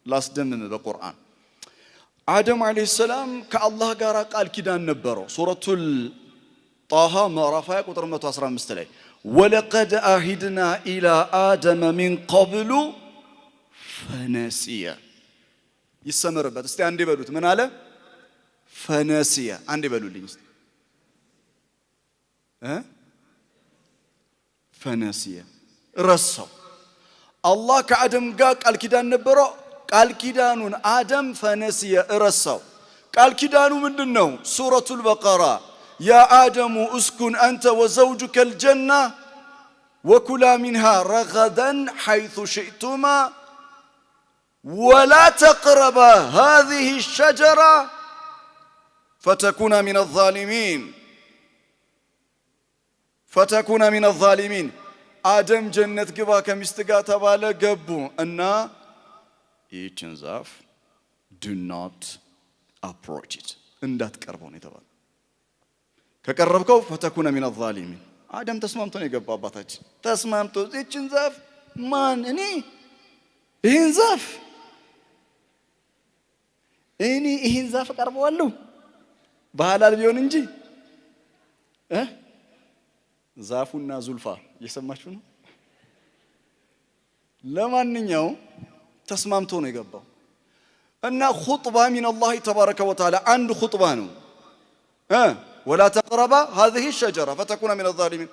ላስደምም በቁርአን አደም አለይሂ ሰላም ከአላህ ጋር ቃል ኪዳን ነበረው። ሱረቱል ጣሃ ምዕራፍ 20 ቁጥር 115 ላይ ወለቀድ አሂድና ኢላ አደመ ሚን ቀብሉ ፈነሲየ። ይሰመርበት እስቲ አንዴ በሉት። ምን አለ? ፈነሲየ። አንዴ በሉልኝ እስቲ ፈነሲየ፣ ረሳው። አላህ ከአደም ጋር ቃል ኪዳን ነበረው። ቃል ኪዳኑን አደም ፈነሲየ ረሳው። ቃል ኪዳኑ ምንድነው? ሱረቱል በቀራ ያ አደሙ እስኩን አንተ ወዘውጁከ አልጀና ወኩላ ሚንሃ ረገደን ሐይሱ ሽእቱማ ወላ ተቅረባ ሃዚሂ ሸጀራ ፈተኩና ሚነ ዛሊሚን። አደም ጀነት ግባ ከሚስት ጋር ተባለ፣ ገቡ እና ይህችን ዛፍ do not approach it እንዳትቀርበው ነው የተባለው። ከቀረብከው ፈተኩነ ሚነ ዛሊሚን። አደም ተስማምቶ ነው የገባው። አባታችን ተስማምቶ ይህችን ዛፍ ማን እኔ ይህን ዛፍ እቀርበዋለሁ በሐላል ቢሆን እንጂ ዛፉና ዙልፋ እየሰማችሁ ነው። ለማንኛውም ተስማምቶ ነው የገባው እና ኹጥባ ሚነላሂ ተባረከ ወተዓላ አንድ ኹጥባ ነው። ወላ ተቅረባ ሃዚሂ ሸጀራ ፈተኩነ ሚነ ዛሊሚን።